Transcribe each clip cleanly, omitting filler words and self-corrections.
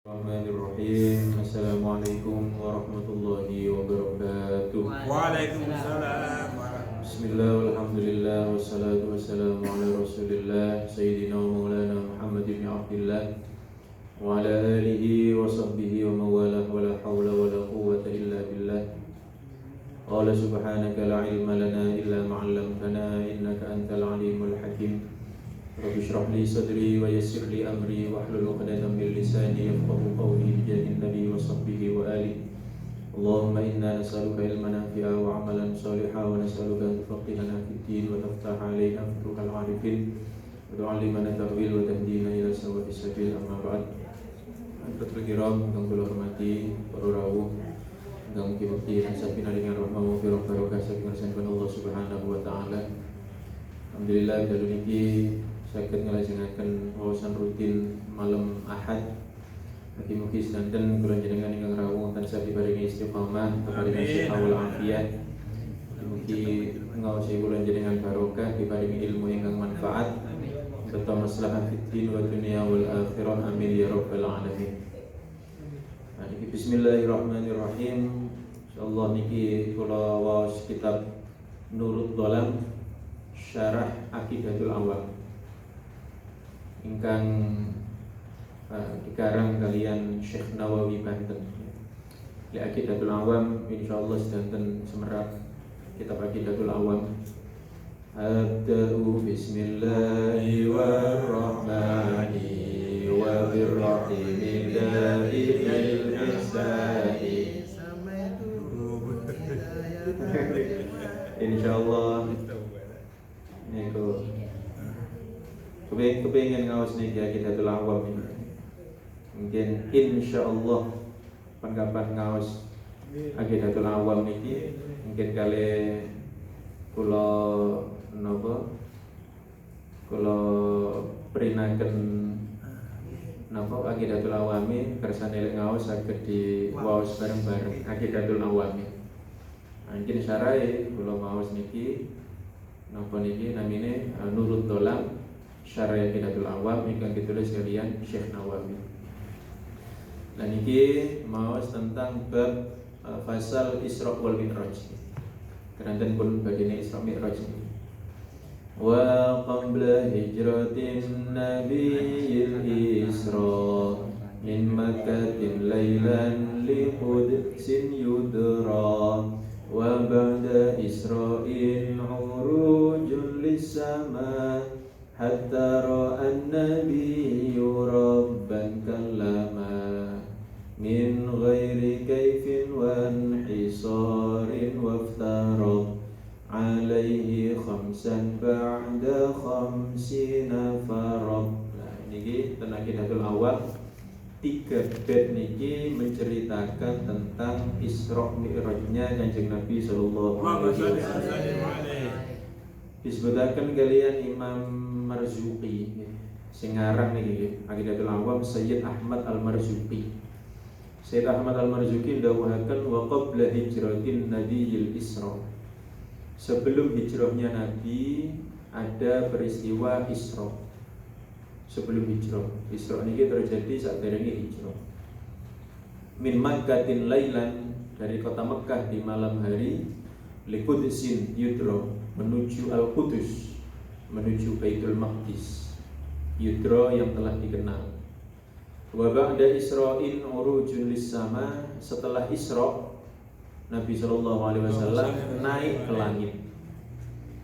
Bismillahirrahmanirrahim. Assalamualaikum warahmatullahi wabarakatuh. Waalaikumsalam. Bismillah, walhamdulillah, wassalatu wassalamu ala rasulillah Sayyidina wa maulana Muhammad ibn Abdillah wa ala alihi wa sahbihi wa mawalah wa la hawla wa la quwwata illa billah. Qala subhanaka la ilma lana illa ma'allamtana innaka antal alimul hakim. Rabbi shrah li sadri wa yassir li amri wa hlul 'uqdatam min lisani yafqahu qawli bi jahin nabi wa sahbihi wa ali. Allahumma inna nas'aluka ilman nafi'a wa 'amalan shalihan wa nas'aluka an tufaqqihana fid din wa taftaha 'alaina futuhal 'arifin wa tu'allimana ta'wil wa tahdina ila sawa'is sabil amma ba'd. Hadirin kiram kang kula hormati para rawuh kang kibukti sampina dengan rahmah wa barakatuh saking Allah Subhanahu wa taala. Alhamdulillah dalu niki saged nglajengaken wawasan rutin malam Ahad. Mugi-mugi sedanten kula jenengan ingkang rawuh tansah diparingi istiqamah, paringi sehat wal afiat. Mugi ngaosi kula jenengan barokah, diparingi ilmu ingkang manfaat, serta maslahah fid din wa dunya wal akhirah. Amin ya rabbal alamin. Nah, niki bismillahirrahmanirrahim. Insyaallah niki kula waos kitab Nurul Dhalam Syarah Aqidatul Awam ingkang dikarang kalian Syekh Nawawi Banten. Li Aqidatul Awam insyaallah sedanten semerap kitab Aqidatul Awam. Abda'u bismillahi warrahmani wa birrahimi da'il ihsani. Insyaallah niku kepengin ngaos niki Aqidatul Awam ini. Mungkin insyaallah pangkapan ngaos Aqidatul Awam niki mungkin kali kula napa kula prinaken napa Aqidatul Awam kersane lek ngaos saged diwaos bareng-bareng Aqidatul Awam. Mungkin sarai kula ngaos niki napa niki namine Nurul Dhalam Syarah Aqidatul Awam ingkang ditulis kalian Syekh Nawawi. Dan niki maos tentang bab fasal Isra wal Mi'raj. Keranten pun badine Isra Mi'raj ini. Wa qabla hijratin nabiyil Isra min Makkatin laylan li Qudsin yudra wa ba'da Isra'in urujun lis-sama hatta ra'an nabiyyu rabban kallama min ghairi kaifin wa inhisarin waftarad alaihi khamsan ba'da khamsina farad. Nah ini tentang Aqidatul Awam. 3 bab niki menceritakan tentang Isra Mi'rajnya Kanjeng Nabi sallallahu alaihi wasallam. Disebutkan kalian Imam Marzuqi sing aran niki Aqidatul Awam Sayyid Ahmad Al-Marzuqi. Sayyid Ahmad Al-Marzuqi dawuhaken wa qabla hijratin nabiyil Isra. Sebelum hijrahnya Nabi ada peristiwa Isra. Sebelum hijrah, Isra niki terjadi saat derenge hijrah. Min Makkatin lailan, dari kota Mekah di malam hari, li Qudsin yudra, menuju Al-Qudus, menuju Baitul Maqdis, yudra yang telah dikenal. Wa ba'da Isra'in urujun lis-sama, setelah Isra Nabi sallallahu alaihi wasallam naik ke langit.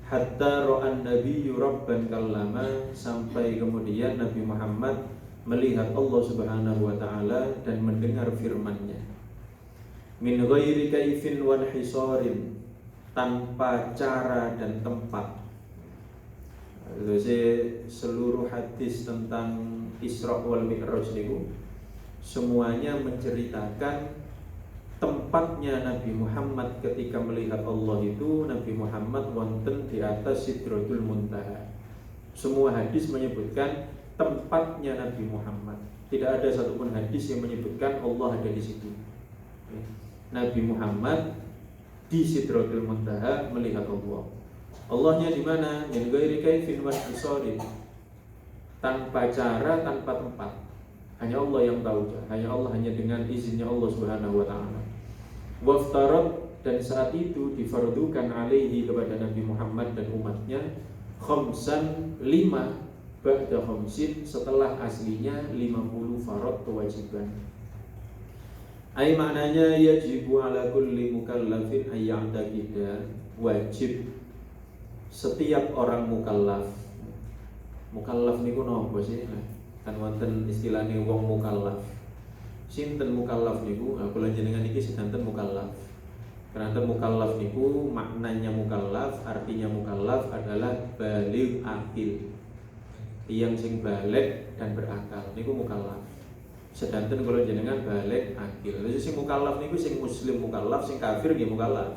Hatta ra'an nabiyyu rabban kallama, sampai kemudian Nabi Muhammad melihat Allah Subhanahu wa taala dan mendengar firman-Nya. Min ghairi kaifin wa hisarin, tanpa cara dan tempat. Jadi seluruh hadis tentang Isra wal Mi'raj niku semuanya menceritakan tempatnya Nabi Muhammad ketika melihat Allah itu. Nabi Muhammad wonten di atas Sidratul Muntaha. Semua hadis menyebutkan tempatnya Nabi Muhammad. Tidak ada satupun hadis yang menyebutkan Allah ada di situ. Nabi Muhammad di Sidratul Muntaha melihat Allah. Allahnya di mana? Min ghairi kaifin wa hisarin, tanpa cara, tanpa tempat. Hanya Allah yang tahu, hanya dengan izinnya Allah Subhanahu wa taala. Waftarat, dan saat itu difardukan alaihi kepada Nabi Muhammad dan umatnya khamsan 5 ba'da khamsin, setelah aslinya 50 farad kewajiban. Ai maknanya yajibu ala kulli mukallafin ayya'taqida, wajib setiap orang mukallaf. Mukallaf niku napa sih? Kan wonten istilahnya wong mukallaf. Sinten mukallaf niku? Kula jenengan iki sedanten mukallaf. Karena mukallaf niku maknanya mukallaf, artinya mukallaf adalah baligh akil. Tiyang sing balik dan berakal niku mukallaf. Sedanten kula jenengan balik akil. Lha sing mukallaf niku sing muslim mukallaf, sing kafir nggih mukallaf.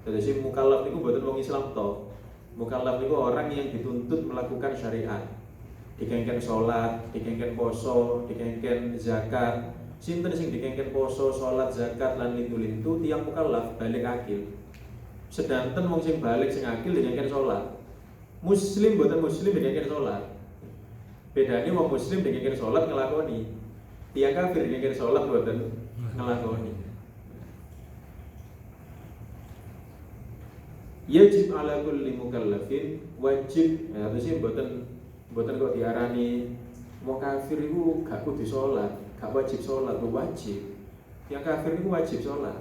Jadi sing mukallaf niku mboten wong Islam to. Mukallaf niku orang yang dituntut melakukan syariat. Dikengken sholat, dikengken poso, dikengken zakat. Sinten sing dikengken poso, sholat, zakat lan lintu-lintu tiyang mukallaf balik akil. Sedanten wong sing balik sing akil dikengken sholat. Muslim boten muslim dikengken sholat. Bedane wong muslim dikengken sholat ngelakoni. Tiyang kafir dikengken sholat boten ngelakoni. Yajib ala kulli mukallafin, wajib ya terus boten kok diarani mau kafir itu gak kudu sholat, gak wajib sholat, wajib. Yang kafir itu wajib sholat.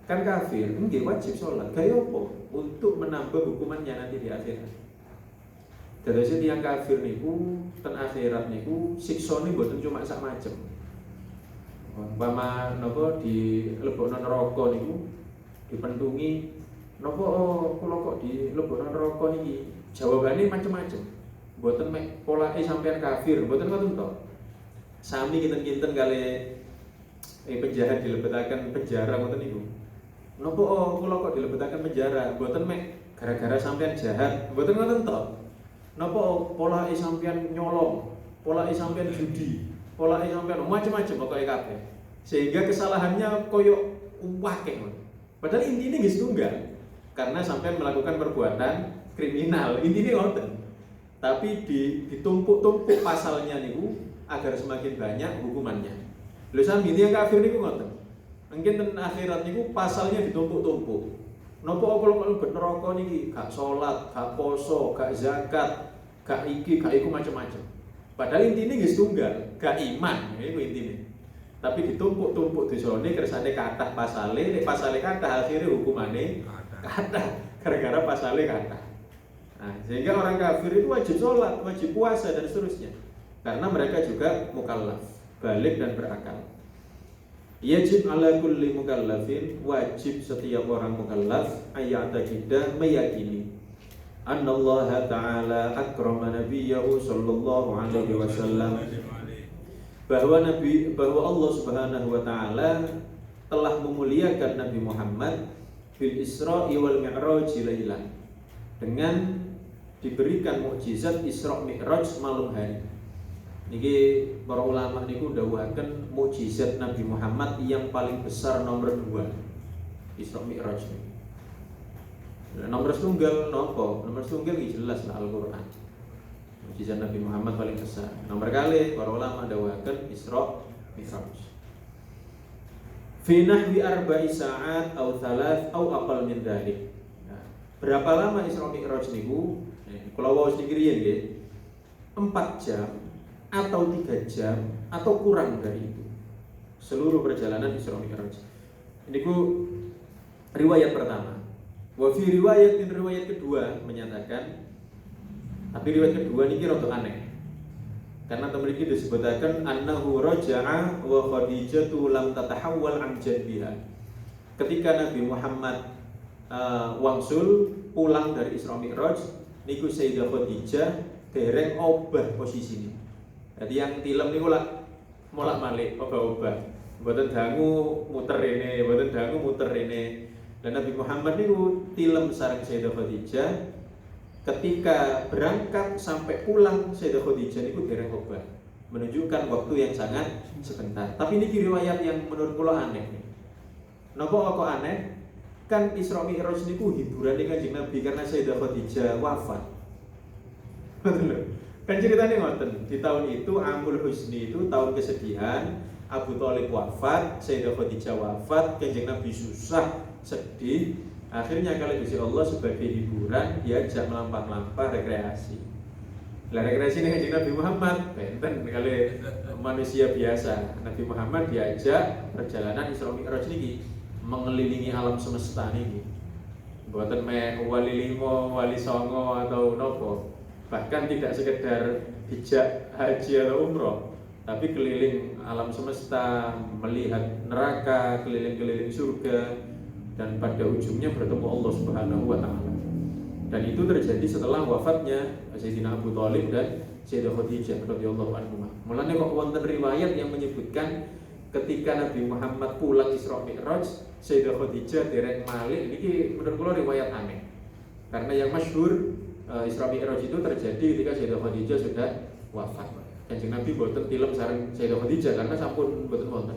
Kan kafir, nggih wajib sholat. Gaya apa? Untuk menambah hukumannya nanti di akhirat. Jadi yang kafir niku ten akhirat niku siksane mboten cuma sak macem. Umpama napa dilebokno neraka niku dipentungi napa kula kok dilebokno neraka niki? Jawabane macem-macem. Mboten mek polake sampean kafir, mboten ngoten to. Sami kinten-kinten kali penjahat dilebetaken penjara ngoten niku. Napa kula kok dilebetaken penjara? Mboten mek gara-gara sampean jahat, mboten ngoten to. Napa polake sampean nyolong, polake sampean judi, polake sampean macam-macam pokoke kabeh. Sehingga kesalahannya koyo akeh. Padahal intine nggih setunggal. Karena sampean melakukan perbuatan kriminal, intine ngoten. Tapi ditumpuk-tumpuk pasalnya niku agar semakin banyak hukumannya. Lho sami tiyang kafir niku ngoten. Mungkin ten akhirat niku pasalnya ditumpuk-tumpuk. Napa kok mlebu neraka niki gak salat, gak poso, gak zakat, gak iki, gak iku macam-macam. Padahal intine nggih setunggal, gak iman, niku intine. Tapi ditumpuk-tumpuk dosane kersane kathah pasale, nek pasale kathah akhire hukumane kathah gara-gara pasale kathah. Nah, sehingga orang kafir itu wajib sholat, wajib puasa dan seterusnya. Karena mereka juga mukallaf, balik dan berakal. Yajib ala kulli mukallafin, wajib setiap orang mukallaf ayya'taqidah, meyakini annallaha ta'ala akrama nabiyahu sallallahu alaihi wasallam, bahwa Allah Subhanahu wa taala telah memuliakan Nabi Muhammad bil Isra'i wal Mi'raj lailan, dengan diberikan mukjizat Isra Mi'raj malam hari. Niki para ulama niku dawuhaken mukjizat Nabi Muhammad yang paling besar nomor 2 Isra Mi'raj. Nomor setunggal napa? Nomor setunggal iki jelas lah Al-Qur'an. Mukjizat Nabi Muhammad paling besar. Nomor kali para ulama dawuhaken Isra Mi'raj. Fi nahwi 4 sa'at atau 3 atau aqal min dzalik. Berapa lama Isra Mi'raj niku? Kalau wau sedikit nggih, 4 jam atau 3 jam atau kurang dari itu. Seluruh perjalanan Isra Mi'raj. Niku riwayat pertama. Wa fi riwayat kedua menyatakan, tapi riwayat kedua niki rada aneh. Karena mriki disebutaken annahu raja'a wa Khadijatu lam tatahawwal an jadbiha. Ketika Nabi Muhammad wangsul pulang dari Isra Mi'raj niku Sayyidah Khadijah dereng obah posisine. Jadi yang tilem niku lak molak-malik obah-obah. Mboten dangu muter rene, mboten dangu muter rene. Dan Nabi Muhammad niku tilem sareng Sayyidah Khadijah. Ketika berangkat sampai pulang Sayyidah Khadijah niku dereng obah. Menunjukkan waktu yang sangat sebentar. Tapi ini riwayat yang menurut kula aneh. Napa kok aneh? Kan Isra Mi'raj niku hiburan Kanjeng Nabi karena Sayyidah Khadijah wafat. Betul lho. Kan ceritanya ngoten, di tahun itu Amul Husni itu tahun kesedihan, Abu Thalib wafat, Sayyidah Khadijah wafat, Kanjeng Nabi susah, sedih. Akhirnya kali Gusti Allah sebagai hiburan diajak melampah-lampah rekreasi. Lah rekreasi ini Kanjeng Nabi Muhammad, benten kali manusia biasa. Nabi Muhammad diajak perjalanan Isra Mi'raj niki mengelilingi alam semesta niki. Mboten mek wali 5, wali 9 atau nopo. Bahkan tidak sekedar hijab haji atau umroh, tapi keliling alam semesta, melihat neraka, keliling-keliling surga, dan pada ujungnya bertemu Allah Subhanahu wa taala. Dan itu terjadi setelah wafatnya Sayyidina Abu Thalib dan Sayyidah Khadijah radhiyallahu anhuma. Mulane kok wonten riwayat yang menyebutkan ketika Nabi Muhammad pulang Isra Mi'raj, Sayyidah Khadijah dereng malih. Niki menurut kula riwayat aneh. Karena yang masyhur Isra Mi'raj itu terjadi ketika Sayyidah Khadijah sudah wafat. Kanjeng Nabi boten tilem sareng Sayyidah Khadijah karena sampun boten wonten.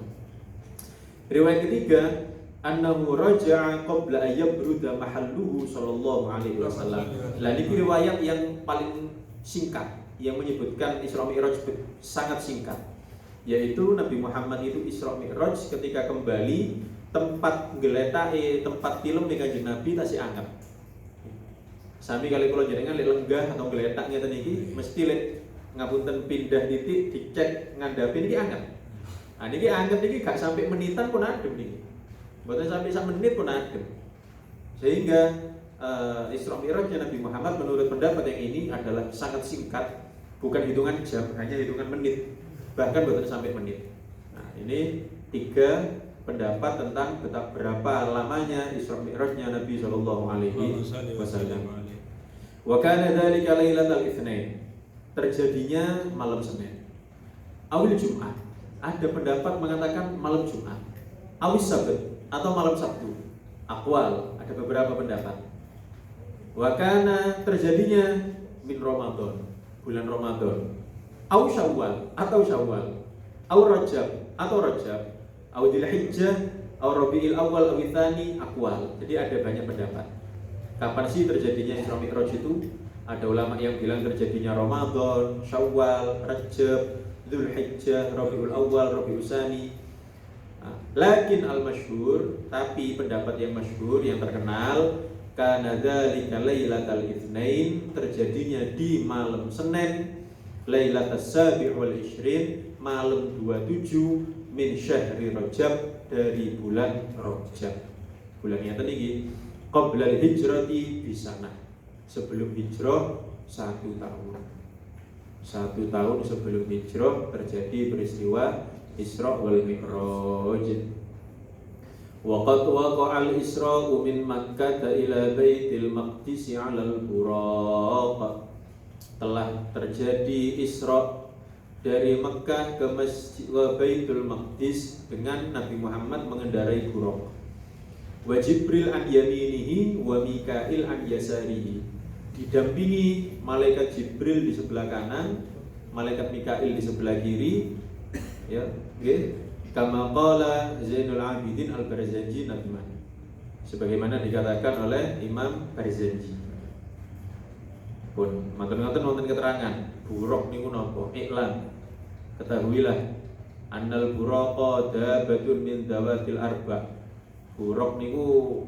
Riwayat ketiga, annahu raja'a qabla ayyabruda mahalluhu sallallahu alaihi wasallam. Lah niki riwayat yang paling singkat yang menyebutkan Isra Mi'raj sangat singkat. Yaitu Nabi Muhammad itu Isra Mi'raj ketika kembali tempat geletake, tempat film di Kanjeng Nabi tasih anget. Sami kali kula jenengan lek lenggah atau geletak ngeten iki mesti lek ngapunten pindah titik dicek ngandhapi niki anget. Nah niki anget niki gak sampai menitan pun adem niki. Mboten sampai sak menit pun adem. Sehingga Isra Mi'rajnya Nabi Muhammad menurut pendapat yang ini adalah sangat singkat, bukan hitungan jam, hanya hitungan menit. Bahkan mboten sampai menit. Nah, ini 3 pendapat tentang berapa lamanya Isra Mi'rajnya Nabi sallallahu alaihi wasallam. Wa kana dzalika lailatul Itsnain. Terjadinya malam Senin. Awil Jumat. Ada pendapat mengatakan malam Jumat. Awis Sabat atau malam Sabtu. Aqwal, ada beberapa pendapat. Wa kana terjadinya min Ramadan, bulan Ramadan. Aw Syawal atau Syawal. Aw Rajab atau Rajab. Aw Dzulhijjah, aw Rabiul Awal, aw Tsani, aqwal. Jadi ada banyak pendapat. Kapan sih terjadinya Isra Mi'raj itu? Ada ulama yang bilang terjadinya Ramadan, Syawal, Rajab, Dzulhijjah, Rabiul Awal, Rabiul Tsani. Lakin al-masyhur, tapi pendapat yang masyhur yang terkenal, kana dzalika lailatul Itsnain, terjadinya di malam Senin, Lailatus Sabi' wal Ishrin, malam 27 min syahri Rajab, dari bulan Rajab. Bulan yang tadi qabla al-hijrati bisanah, sebelum hijrah 1 tahun. 1 tahun sebelum hijrah terjadi peristiwa Isra wal Mi'raj. Waqad waqa'a al-Isra'u min Makkah ila Baitul Maqdis 'ala al-Buraq. Telah terjadi Isra dari Mekah ke Masjid Baitul Maqdis dengan Nabi Muhammad mengendarai buraq. Wa Jibril an yaminihi wa Mikail an yasarihi. Didampingi malaikat Jibril di sebelah kanan, malaikat Mikail di sebelah kiri. Ya, nggih. Kama qala Zainul Abidin Al-Barzanji Nadman. Sebagaimana dikatakan oleh Imam Barzanji. Pun matur-matur wonten keterangan, buraq niku napa? Iklan. Ketahuilah annal buraqa dabatun min dawatil arba'. Buraq niku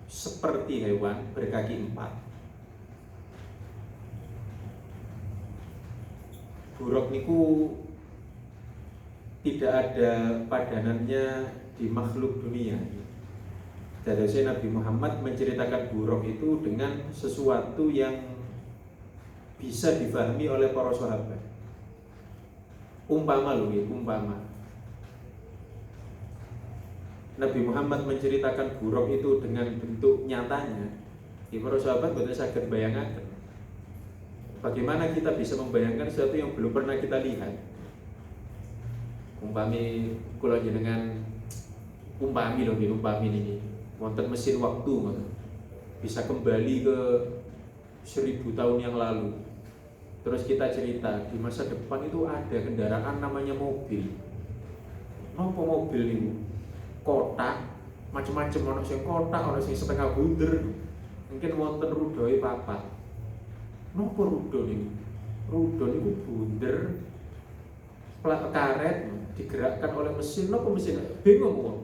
seperti hewan berkaki 4. Buraq niku tidak ada padanannya di makhluk dunia. Jadi Nabi Muhammad menceritakan buraq itu dengan sesuatu yang bisa difahami oleh para sahabat. Umpama Nabi Muhammad menceritakan buraq itu dengan bentuk nyatanya, para sahabat boten saged bayangaken. Bagaimana kita bisa membayangkan sesuatu yang belum pernah kita lihat? Umpami kula jenengan umpami niki wonten mesin waktu bisa kembali ke 1000 tahun yang lalu. Terus kita cerita di masa depan itu ada kendaraan namanya mobil. Nopo mobil niku? Kotak, macam-macam, ono sing kotak, ono sing setengah bunder. Mungkin wonten rudoe papat. Nopo rudo niku? Rudal itu bunder, plat karet digerakkan oleh mesin, apa mesin? Bingung kok.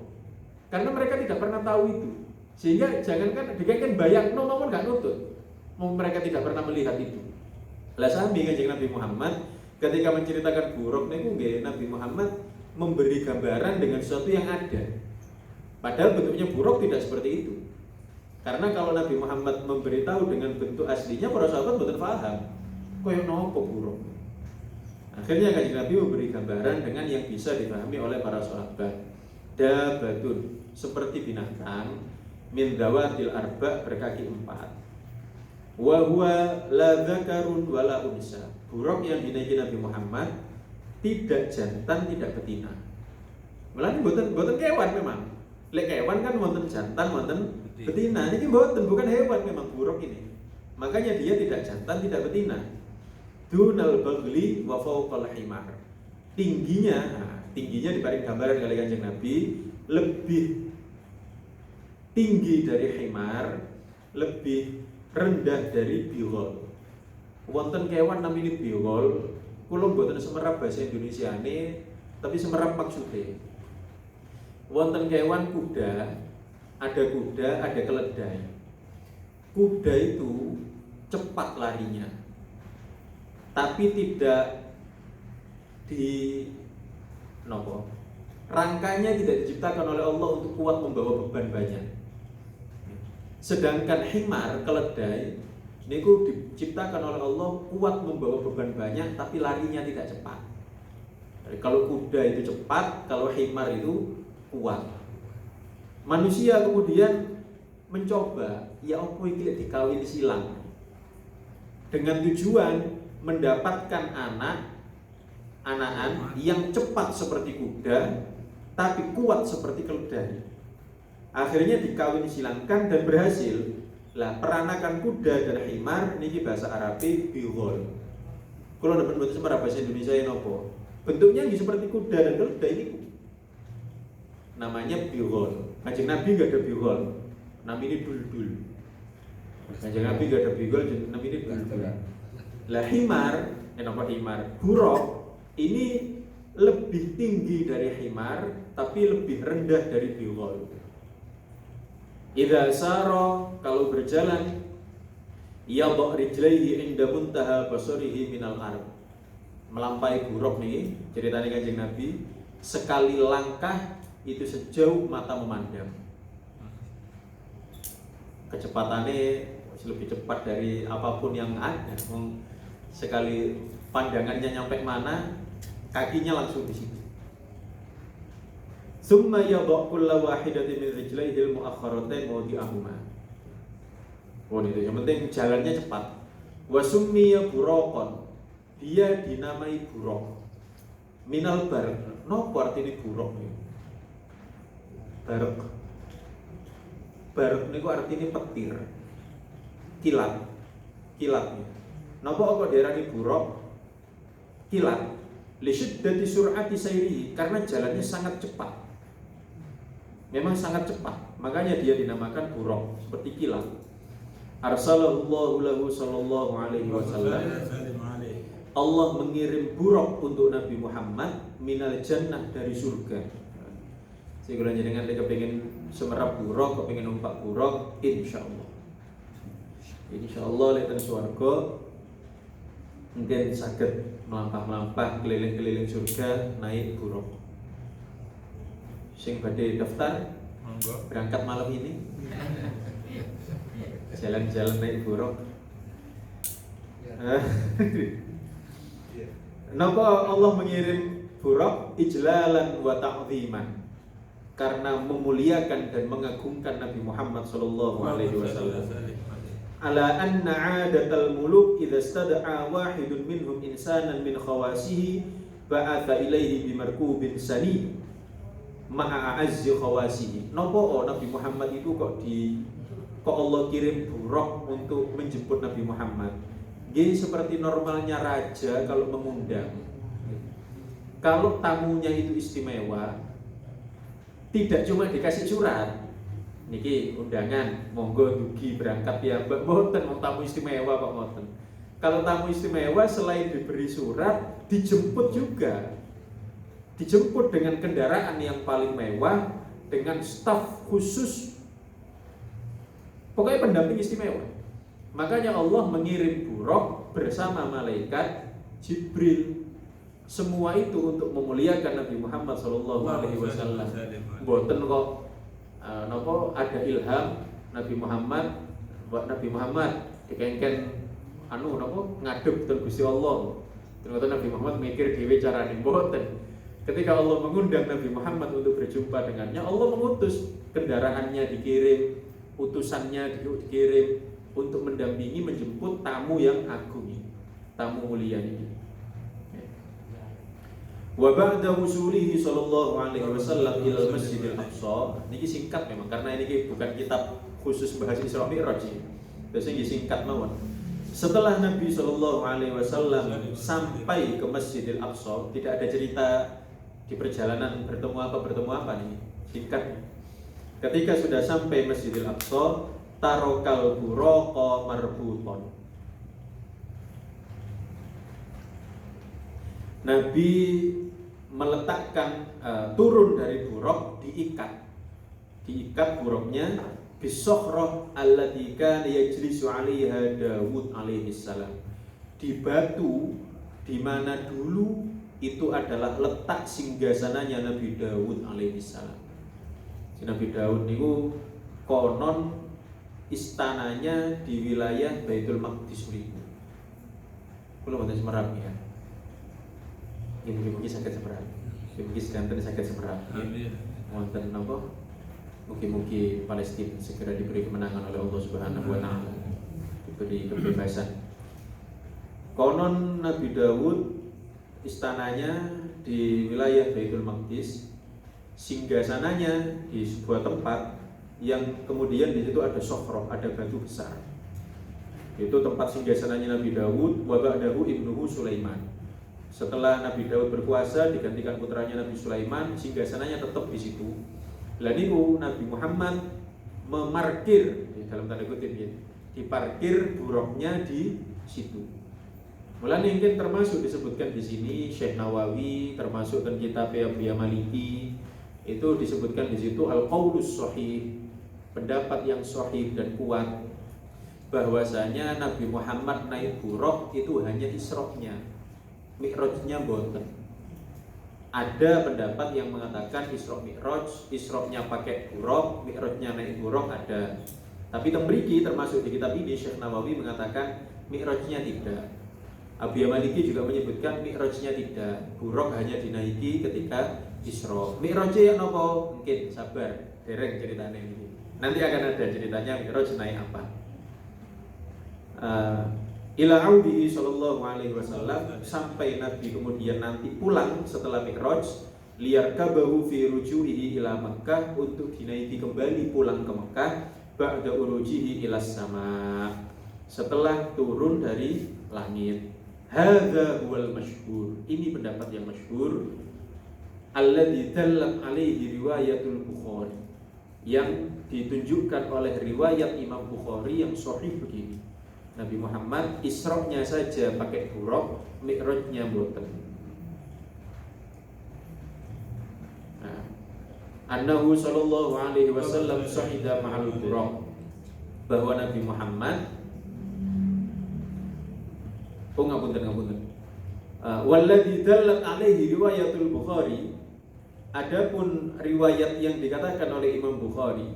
Karena mereka tidak pernah tahu itu. Sehingga jangankan dikatakan bayang nomor nggak nutut. Mereka tidak pernah melihat itu. Lah sami Kanjeng Nabi Muhammad ketika menceritakan buruk niku nggih Nabi Muhammad memberi gambaran dengan sesuatu yang ada. Padahal bentuknya buruk tidak seperti itu. Karena kalau Nabi Muhammad memberitahu dengan bentuk aslinya, para sahabat betul paham. Koyo nopo buruk. Akhirnya Kanjeng Nabi memberi gambaran dengan yang bisa dipahami oleh para sahabat. Dabatun, seperti binatang, min dawatil arba, berkaki 4. Wa huwa la dzakarun wa la unsa. Buruk yang dinaiki Nabi Muhammad tidak jantan, tidak betina. Mulane mboten kewan memang. Lek kewan kan wonten jantan, wonten betina. Ini mboten, bukan hewan memang buruk ini. Makanya dia tidak jantan, tidak betina. Dunal bagli wa fawqal himar. Tingginya diparing gambaran kali Kanjeng Nabi lebih tinggi dari himar, lebih rendah dari bighol. Wonten kewan namanya bighol. Kula mboten semerap bahasa Indonesiane, tapi semerap maksudnya. Wonten kewan kuda, ada keledai. Kuda itu cepat larinya, tapi tidak rangkanya tidak diciptakan oleh Allah untuk kuat membawa beban banyak. Sedangkan himar, keledai, niku diciptakan oleh Allah kuat membawa beban banyak, tapi larinya tidak cepat. Jadi, kalau kuda itu cepat, kalau himar itu kuat. Manusia kemudian mencoba, ya apa iki dikawin silang, dengan tujuan mendapatkan anakan yang cepat seperti kuda, tapi kuat seperti keledai. Akhirnya dikawin silangkan dan berhasil. Lah peranakan kuda dan himar niki bahasa Arabi bighol. Kalau dapat bahasa bahasa Indonesia ini apa? Bentuknya seperti kuda dan keledai ini. Namanya bighol. Kanjeng Nabi enggak ada bighol. Namanya duldul. Kanjeng Nabi enggak ada bighol, namanya duldul. Lah himar, apa himar? Buruk ini lebih tinggi dari himar tapi lebih rendah dari bighol. Idza sara, kalau berjalan, yadha rijlaihi inda muntaha basarihi minal ard. Melampaui buruk nih, ceritanya Kanjeng Nabi, sekali langkah itu sejauh mata memandang. Kecepatannya lebih cepat dari apapun yang ada. Sekali pandangannya nyampe mana, kakinya langsung di situ. Summa yadha kulla wahidatin min rijlaihi al-mu'akhkharatain mawdi'ahuma. Itu yang penting jalannya cepat. Wa summiya buraqan. Dia dinamai buraq. Minal barq. Napa artine buraq niku? Barq. Barq niku artine petir. Kilat. Napa kok diarani buraq? Kilat. Li syiddati sur'ati sayrihi, karena jalannya sangat cepat. Memang sangat cepat, makanya dia dinamakan buraq, seperti kilat. Arsalallahu lahu sallallahu alaihi wasallam. Allah mengirim buraq untuk Nabi Muhammad minal jannah, dari surga. Sehingga dengan dia kepingin semerap buraq, kepingin numpak buraq, insyaallah lewat swarga mungkin saged melampah keliling-keliling surga naik buraq. Sing badhe daftar berangkat malam ini, jalan-jalan naik buraq. Napa Allah mengirim buraq? Ijlalan wa ta'ziman, karena memuliakan dan mengagungkan Nabi Muhammad sallallahu alaihi wasallam. Ala anna 'adatal muluk idza istada'a wahidun minhum insanan min khawasihi ba'atha ilaihi bimarkubin sani ma'a a'azzi khawasihi. Nopo Nabi Muhammad itu kok Allah kirim buraq untuk menjemput Nabi Muhammad. Nggih seperti normalnya raja kalau mengundang. Kalau tamunya itu istimewa, tidak cuma dikasih surat, niki undangan, monggo dugi berangkat ya, mboten, tamu istimewa kok mboten. Kalau tamu istimewa selain diberi surat, dijemput juga. Dijemput dengan kendaraan yang paling mewah, dengan staf khusus. Pokoknya pendamping istimewa. Makanya Allah mengirim buraq bersama malaikat Jibril. Semua itu untuk memuliakan Nabi Muhammad SAW. Boten kok ada ilham Nabi Muhammad dikengken ngadep ten Gusti Allah. Ternyata Nabi Muhammad mikir dhewe carane mboten. Ketika Allah mengundang Nabi Muhammad untuk berjumpa dengannya, Allah mengutus kendaraannya dikirim, utusannya dikirim untuk mendampingi menjemput tamu yang agung ini, tamu mulia ini. Wa ba'da wusulihi sallallahu alaihi wasallam ila Masjidil Aqsa. Niki singkat memang karena ini bukan kitab khusus bahas Isra Mi'raj iki. Biasanya singkat mawon. Setelah Nabi sallallahu alaihi wasallam sampai ke Masjidil Aqsa, tidak ada cerita di perjalanan bertemu apa nih. Singkat. Ketika sudah sampai Masjidil Aqsa, tarokal buraqa marbuton. Nabi meletakkan turun dari buraq, diikat buraqnya bisokhrah allati kana yajlisu 'alaiha Daud alaihi salam, di batu di mana dulu itu adalah letak singgasananya Nabi Daud alaihi salam. Nabi Daud niku konon istananya di wilayah Baitul Maqdis niku. Kula wonten Semarang ya. Mungkin saged semerap. Mungkin sedanten saged semerap. Wonten napa? Mugi-mugi Palestina segera diberi kemenangan oleh Allah Subhanahu wa taala. Diberi kebebasan. Konon Nabi Daud istananya di wilayah Baitul Maqdis, singgasananya di sebuah tempat yang kemudian di situ ada sokhroh, ada batu besar. Itu tempat singgasananya Nabi Daud, wa ba'dahu ibnuhu Sulaiman. Setelah Nabi Daud berkuasa digantikan putranya Nabi Sulaiman, singgasananya tetap di situ. Lah niku Nabi Muhammad memarkir dalam tanda kutip ya, diparkir buraqnya di situ. Mulane mungkin termasuk disebutkan di sini Syekh Nawawi, termasuk dan kitab Abu Maliki itu disebutkan di situ al-qaulus shahih, pendapat yang sahih dan kuat bahwasanya Nabi Muhammad naik buraq itu hanya Isra-nya. Mi'rajnya boten. Ada pendapat yang mengatakan Isra Mi'raj, Isra-nya pakai buraq, Mi'rajnya naik buraq ada. Tapi tembriki termasuk di kitab ini Syekh Nawawi mengatakan Mi'rajnya tidak. Abu Maliki juga menyebutkan Mi'rajnya tidak. Buraq hanya dinaiki ketika Isra. Mi'rajnya yang apa? Mungkin sabar, dereng ceritanya ini. Nanti akan ada ceritanya Mi'raj naik apa. Ila audihi sallallahu alaihi wasallam, sampai Nabi kemudian nanti pulang setelah Mi'raj, liyarkabahu fi ruju'ihi ila Makkah, untuk dinaiki kembali pulang ke Mekah, ba'da urujihi ila sama, setelah turun dari langit. Hadza huwal masyhur, ini pendapat yang masyhur, alladzi dallat alaihi riwayatul Bukhari, yang ditunjukkan oleh riwayat Imam Bukhari yang sahih begini. Nabi Muhammad Isra-nya saja pakai buraq, Mi'rajnya boten. Annahu sallallahu alaihi wasallam sa'ida ma'al buraq, bahwa Nabi Muhammad ngapunten. Walladzi dallat alaihi riwayatul Bukhari, adapun riwayat yang dikatakan oleh Imam Bukhari,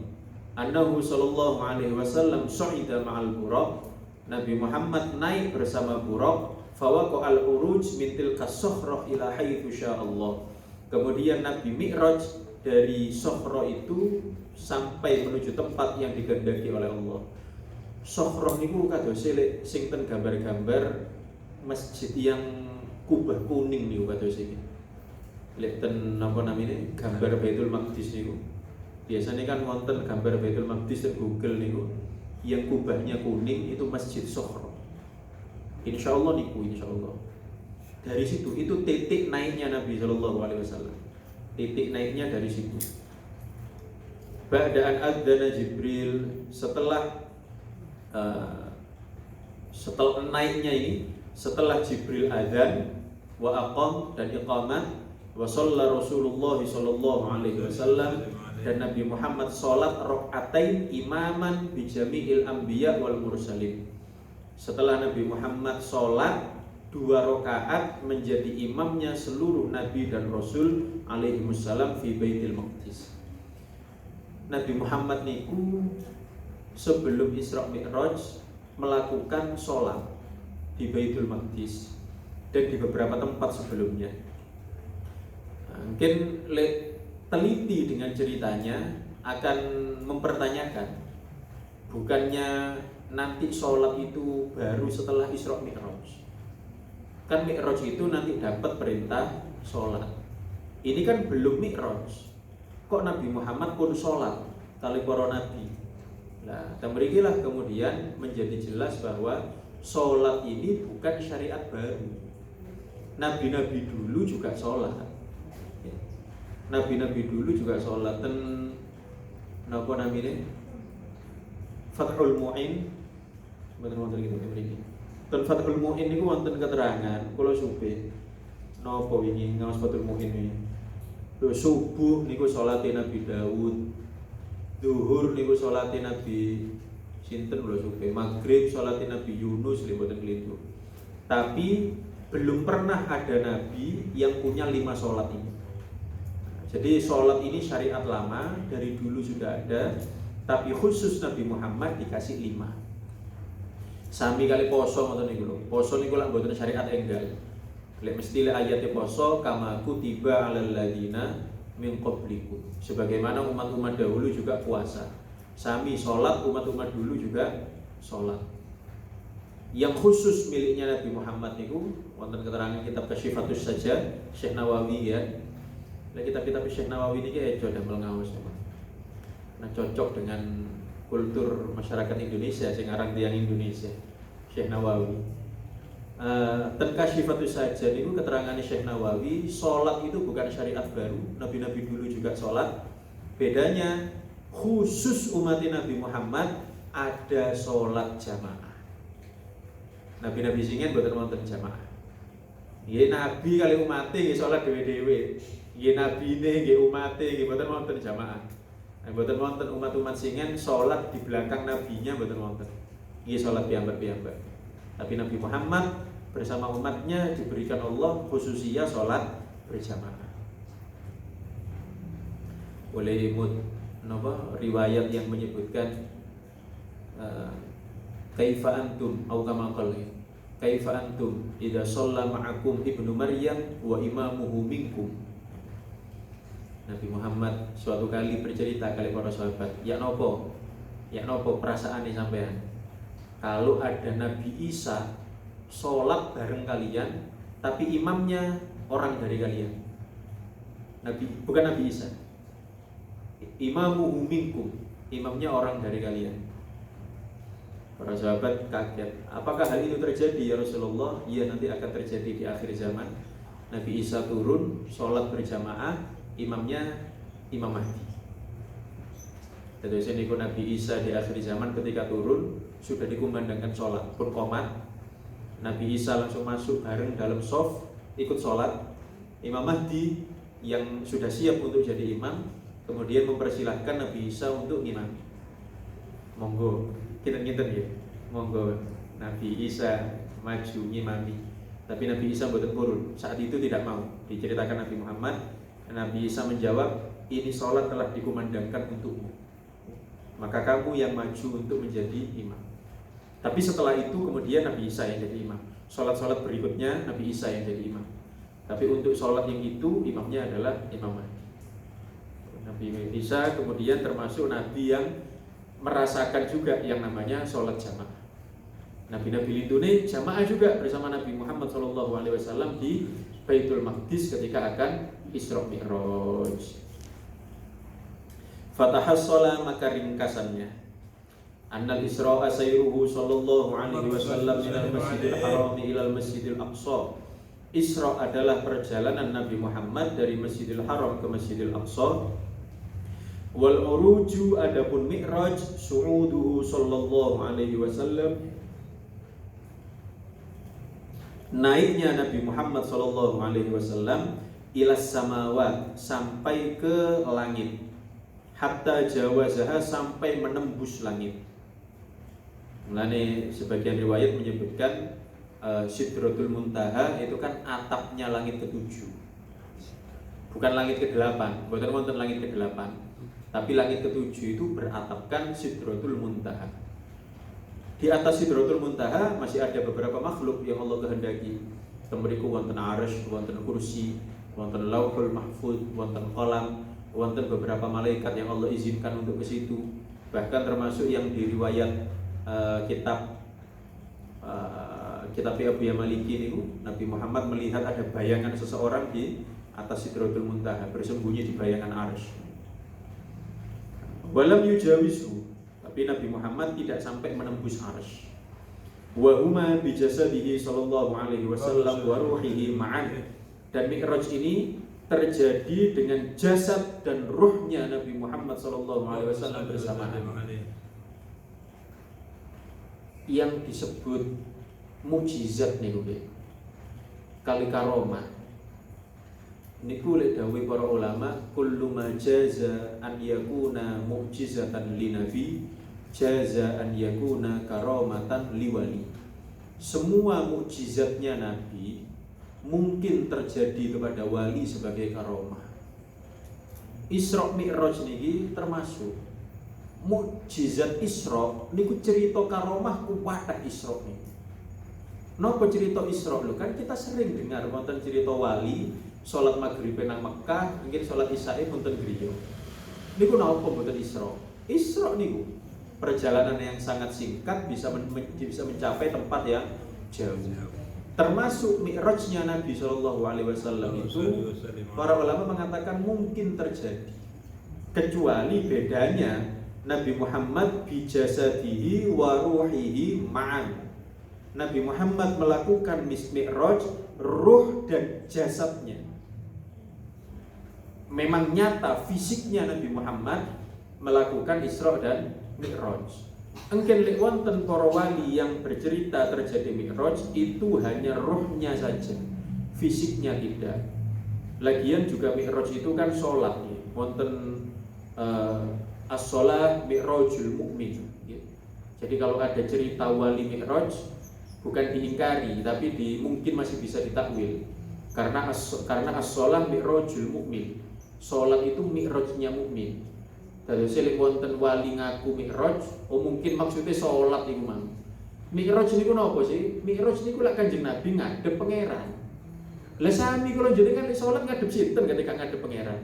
annahu sallallahu alaihi wasallam sa'ida ma'al buraq, Nabi Muhammad naik bersama buraq, fawaqa al-uruj min tilka sokhrah ila haitsu sya'allah. Kemudian Nabi Mi'raj dari sokhrah itu sampai menuju tempat yang dikehendaki oleh Allah. Sokhrah niku kados sing ten gambar-gambar masjid yang kubah kuning niku kados iki. Lek ten napa namine gambar Baitul Maqdis niku. Biasanya kan wonten gambar Baitul Maqdis di Google niku, yang kubahnya kuning itu Masjid Sokhroh. Insyaallah niku, insyaallah. Dari situ itu titik naiknya Nabi Shallallahu Alaihi Wasallam. Titik naiknya dari situ. Ba'da'an adzana Jibril, setelah setelah naiknya ini, setelah Jibril adzan wa aqam dan iqamah wa shalla Rasulullah sallallahu alaihi wasallam dan Nabi Muhammad sholat rakaatain imaman bi jami'il anbiya wal mursalin. Setelah Nabi Muhammad sholat 2 rakaat menjadi imamnya seluruh nabi dan rasul alaihi wassalam fi Baitul Maqdis. Nabi Muhammad niku sebelum Isra Mi'raj melakukan sholat di Baitul Maqdis dan di beberapa tempat sebelumnya. Mungkin teliti dengan ceritanya akan mempertanyakan, bukannya nanti sholat itu baru setelah Isra Mi'raj? Kan Mi'raj itu nanti dapat perintah sholat. Ini kan belum Mi'raj, kok Nabi Muhammad pun sholat kali para nabi. Nah, kemerikilah kemudian menjadi jelas bahwa sholat ini bukan syariat baru. Nabi-nabi dulu juga sholat. Nabi-nabi dulu juga sholat. Dan napa namanya? Fathul Mu'in. Betul-betul gitu begini. Dan Fathul Mu'in niku wonten keterangan kula supe. Napa wingi ngaos Fathul Mu'in ini? Subuh niku sholate Nabi Daud. Zuhur niku sholate Nabi sinten kula supe. Maghrib sholate Nabi Yunus mboten keliru. Tapi belum pernah ada nabi yang punya 5 sholat ini. Jadi sholat ini syariat lama, dari dulu sudah ada, tapi khusus Nabi Muhammad dikasih 5. Sami kali poso ngoten niku lho. Poso niku lak mboten syariat enggal. Lek mesti lek ayate poso kama kutiba alal ladina min qablikum. Sebagaimana umat-umat dahulu juga puasa. Sami sholat umat-umat dulu juga sholat. Yang khusus miliknya Nabi Muhammad niku wonten keterangan kitab Kasyifatus Sajjad Syekh Nawawi ya. Nah, kitab-kitab Syekh Nawawi ini kayak jodoh melngawas. Nah, cocok dengan kultur masyarakat Indonesia, sing aran tiyang Indonesia. Syekh Nawawi. Ten Kasyifatus Sajjad itu keterangannya Syekh Nawawi, sholat itu bukan syariat baru. Nabi-nabi dulu juga sholat. Bedanya khusus umat Nabi Muhammad ada sholat jamaah. Nabi-nabi singen boten wonten jamaah. Nggih nabi kali umate nggih salat dhewe-dhewe. Nggih nabine nggih umate nggih boten wonten jamaah. Boten wonten umat-umat singen salat di belakang nabinya boten wonten. Nggih salat piyambak-piyambak. Tapi Nabi Muhammad bersama umatnya diberikan Allah khususiyah salat berjamaah. Oleh riwayat yang menyebutkan kaifa antum au kama qala kaifa antum idza shalla ma'akum ibnu Maryam wa imamuhu minkum. Nabi Muhammad suatu kali bercerita kali para sahabat, ya nopo perasaane sampean kalau ada Nabi Isa sholat bareng kalian tapi imamnya orang dari kalian. Bukan Nabi Isa, imamuhu minkum, imamnya orang dari kalian. Para sahabat kaget. Apakah hal itu terjadi ya Rasulullah? Iya, nanti akan terjadi di akhir zaman. Nabi Isa turun, sholat berjamaah, imamnya Imam Mahdi. Jadi sini Nabi Isa di akhir zaman ketika turun sudah dikumandangkan sholat pun qomat. Nabi Isa langsung masuk bareng dalam shaf ikut sholat. Imam Mahdi yang sudah siap untuk jadi imam kemudian mempersilahkan Nabi Isa untuk imam. Monggo. Kinten-kinten ya, monggo Nabi Isa maju ngimami. Tapi Nabi Isa mboten purun. Saat itu tidak mau. Diceritakan Nabi Muhammad, Nabi Isa menjawab, ini sholat telah dikumandangkan untukmu, maka kamu yang maju untuk menjadi imam. Tapi setelah itu kemudian Nabi Isa yang jadi imam. Sholat-sholat berikutnya Nabi Isa yang jadi imam. Tapi untuk sholat yang itu imamnya adalah Imam Mahdi. Nabi Isa kemudian termasuk Nabi yang merasakan juga yang namanya sholat jamaah. Nabi-nabi lindune jamaah juga bersama Nabi Muhammad SAW di Baitul Maqdis ketika akan Isra Mi'raj. Fatahassola maka ringkasannya. Annal Isra'a sayruhu sallallahu alaihi wasallam minal Masjidil Haram ilal Masjidil Aqsa. Isra adalah perjalanan Nabi Muhammad dari Masjidil Haram ke Masjidil Aqsa. Wal uruju adapun mi'raj su'uduhu sallallahu alaihi wasallam naiknya Nabi Muhammad sallallahu alaihi wasallam ilas samawat, sampai ke langit, hatta jawazaha, sampai menembus langit. Mulane sebagian riwayat menyebutkan Sidratul Muntaha itu kan atapnya langit ke-7. Bukan langit ke-8, bukan wonten langit ke-8. Tapi langit ke-7 itu beratapkan Sidratul Muntaha. Di atas Sidratul Muntaha masih ada beberapa makhluk yang Allah kehendaki. Temeriku wonten arsy, wonten kursi, wonten lauhul mahfuz, wonten qalam, wonten beberapa malaikat yang Allah izinkan untuk ke situ. Bahkan termasuk yang di riwayat kitab Abu Maliki ini, Nabi Muhammad melihat ada bayangan seseorang di atas Sidratul Muntaha, bersembunyi di bayangan arsy. Walam yujawizu, tapi Nabi Muhammad tidak sampai menembus arsy. Wa huma bi jasadihi sallallahu alaihi wasallam wa ruhihi ma'an. Dan Mi'raj ini terjadi dengan jasad dan ruhnya Nabi Muhammad sallallahu alaihi wasallam bersamaan. Yang disebut mukjizat niku kali karomah niku lek dawuh para ulama, kullu ma jaza an yakuna mukjizatan li nabi jaza an yakuna karamatan li wali. Semua mukjizatnya nabi mungkin terjadi kepada wali sebagai karomah. Isra Mi'raj niki termasuk mukjizat Isra niku cerita karomah kuwatah Isra niku. Napa cerita Isra lho, kan kita sering dengar wonten cerita wali salat maghrib nang Mekah, mungkin salat isyae wonten griya. Niku napa mboten Isra? Isra niku perjalanan yang sangat singkat bisa mencapai tempat yang jauh. Termasuk Mi'rajnya Nabi Shallallahu Alaihi Wasallam itu para ulama mengatakan mungkin terjadi, kecuali bedanya Nabi Muhammad bijasadihi wa ruhihi ma'an. Nabi Muhammad melakukan Mi'raj ruh dan jasadnya. Memang nyata fisiknya Nabi Muhammad melakukan Isra dan Mi'raj. Engken lek wonten para wali yang bercerita terjadi Mi'raj itu hanya ruhnya saja, fisiknya tidak. Lagian juga Mi'raj itu kan sholat ya. Wonten as-sholat Mi'rajul mu'min. Jadi kalau ada cerita wali Mi'raj bukan diingkari, tapi mungkin masih bisa ditakwil. Karena as-sholat Mi'rajul mu'min. Sholat itu Mi'rajnya mukmin. Dari selik wonten wali ngaku Mi'raj, mungkin maksudnya sholat iku mang. Mi'raj niku napa sih? Mi'raj niku lak Kanjeng Nabi ngadep pangeran. Lah sami kula jenengan lek sholat ngadep sinten ketika ngadep pangeran?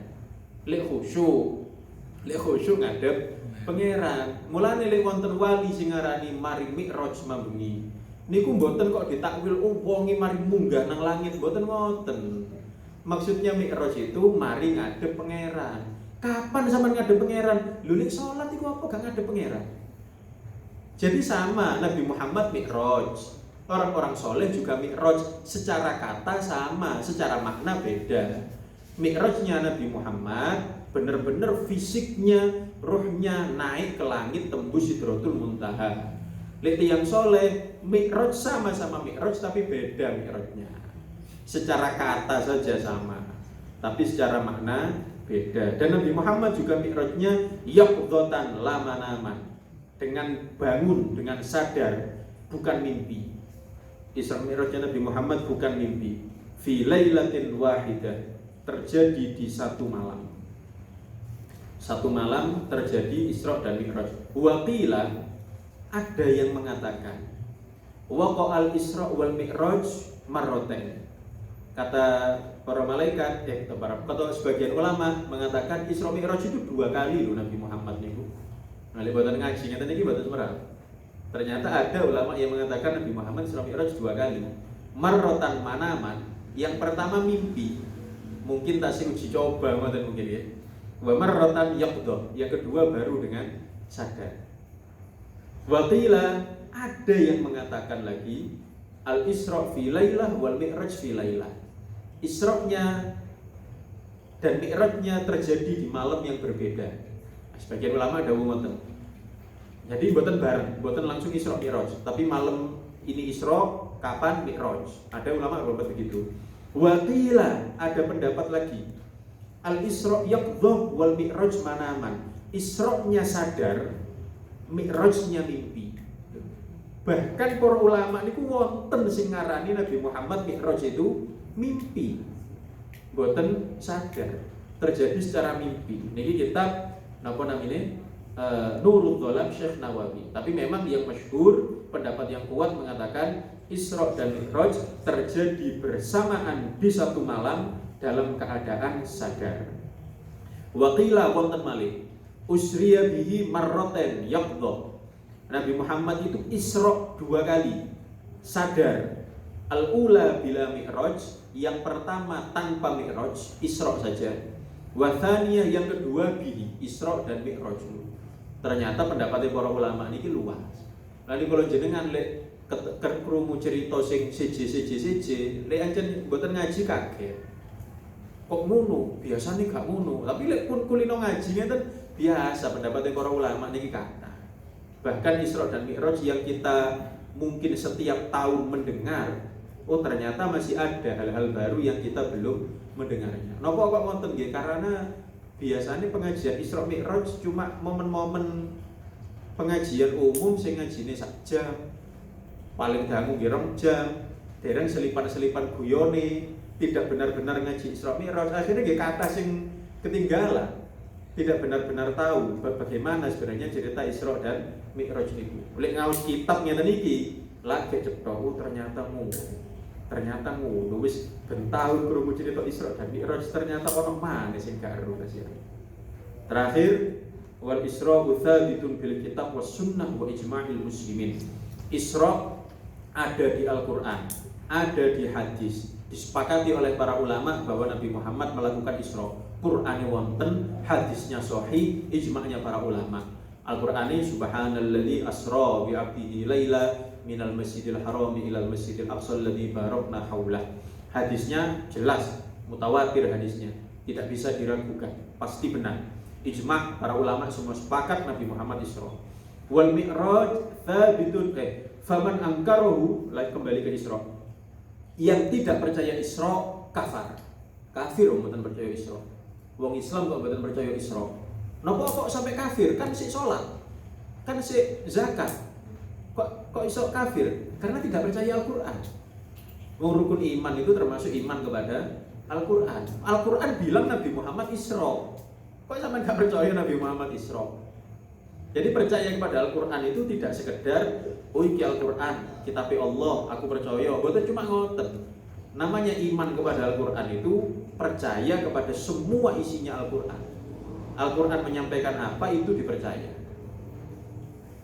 Lek khusyuk ngadep pangeran. Mulane lek wonten wali sing ngarani mari Mi'raj mambengi. Niku mboten kok ditakwil wonge mari munggah nang langit, mboten ngoten. Maksudnya Mi'raj itu mari ngadep pangeran. Kapan sampean ngadep pangeran? Lho nek salat iku apa gak ngadep pangeran? Jadi sama Nabi Muhammad Mi'raj. Orang-orang soleh juga Mi'raj, secara kata sama, secara makna beda. Mi'rajnya Nabi Muhammad benar-benar fisiknya, ruhnya naik ke langit tembus Sidratul Muntaha. Lek yang soleh Mi'raj sama-sama Mi'raj tapi beda Mi'rajnya. Secara kata saja sama, tapi secara makna beda. Dan Nabi Muhammad juga Mi'rajnya yaqdhatan la manaman, dengan bangun, dengan sadar, bukan mimpi. Isra Mi'rajnya Nabi Muhammad bukan mimpi. Fi lailatin wahidah, terjadi di satu malam. Satu malam terjadi Isra dan Mi'raj. Wa qila, ada yang mengatakan waqa'al Isra wal Mi'raj marratain. Kata para malaikat, kata sebagian ulama mengatakan Isra Mi'raj itu 2 kali loh Nabi Muhammad niku. Nah, lek boten ngaji ngeten iki boten semerah. Ternyata ada ulama yang mengatakan Nabi Muhammad Isra Mi'raj 2 kali. Marrotan manaman, yang pertama mimpi. Mungkin tasih uji coba ngoten mungkin ya. Wa marrotan yaqdha, yang kedua baru dengan sadar. Wa qila, ada yang mengatakan lagi al-Isra fi lailah wal Mi'raj fi lailah. Isra-nya dan Mi'rajnya terjadi di malam yang berbeda. Sebagian ulama dawuh ngoten. Jadi mboten bareng, mboten langsung Isra Mi'raj, tapi malam ini Isra, kapan Mi'raj. Ada ulama berpendapat begitu. Wa qila, ada pendapat lagi. Al-Isra yaqdhah wal Mi'raj manaman. Isra-nya sadar, Mi'raj-nya mimpi. Bahkan para ulama niku wonten sing ngarani Nabi Muhammad Mi'raj itu mimpi. Mboten sadar, terjadi secara mimpi. Niki kitab napa namanya? Nurul Dhalam Syekh Nawawi. Tapi memang yang masyhur, pendapat yang kuat mengatakan Isra dan Mi'raj terjadi bersamaan di satu malam dalam keadaan sadar. Wa qila wonten malih usriya bihi marratain yaqdha. Nabi Muhammad itu Isra 2 kali sadar. Al-ula bila Mi'raj, yang pertama tanpa Mi'raj, Isra saja. Wa tsaniyah, yang kedua bihi, Isra dan Mi'raj. Ternyata pendapatnya para ulama ini luas. Lalu kalau jenengan lek krungu cerita sing siji lek ancen mboten ngaji kaget. Kok ngono? Biasane gak ngono. Tapi lek pun kulino ngaji ngeten biasa pendapatnya para ulama niki kata. Bahkan Isra dan Mi'raj yang kita mungkin setiap tahun mendengar, oh ternyata masih ada hal-hal baru yang kita belum mendengarnya. Napa kok wonten nggih? Karena biasanya pengajian Isra Mi'raj cuma momen-momen pengajian umum sing ngajine sak jam, paling dangu nggih 2 jam, dereng selipan-selipan guyone, tidak benar-benar ngaji Isra Mi'raj. Akhirnya nggih kathah sing ketinggalan, tidak benar-benar tahu bagaimana sebenarnya cerita Isra dan Mi'raj niku. Lek ngaos kitab ngeten iki, lagi cetok ternyata ngono. Ternyata ngono wis ben tahun krungu cerita Isra dan Mi'raj, ternyata ono maneh sing gak ero kasih. Terakhir, wal Isra tsabitun bil kitab was sunnah wa ijma'il muslimin. Isra ada di Al-Qur'an, ada di hadis. Disepakati oleh para ulama bahwa Nabi Muhammad melakukan Isra. Qur'ane wonten, hadisnya sahih, ijma'nya para ulama. Al-Qur'ane subhanalladzi asra bi 'abdihi laila minal masjidil harami ilal masjidil aqsa alladzi barakna haulah. Hadisnya jelas, mutawatir hadisnya, tidak bisa diragukan, pasti benar. Ijma' para ulama semua sepakat Nabi Muhammad Isra. Wal Mi'raj tsabitun faman angkarahu, kembali ke Isra. Yang tidak percaya Isra kafir. Kafir mboten percaya Isra. Wong Islam kok mboten percaya Isra. Napa kok sampai kafir? Kan sik salat. Kan sik zakat. Kok iso kafir? Karena tidak percaya Al-Qur'an. Wong rukun iman itu termasuk iman kepada Al-Qur'an. Al-Qur'an bilang Nabi Muhammad Isra. Kok sampean enggak percaya Nabi Muhammad Isra? Jadi percaya kepada Al-Qur'an itu tidak sekedar oh iki Al-Qur'an, kitab Allah, aku percaya. Boten cuma ngoten. Namanya iman kepada Al-Qur'an itu percaya kepada semua isinya Al-Qur'an. Al-Qur'an menyampaikan apa itu dipercaya.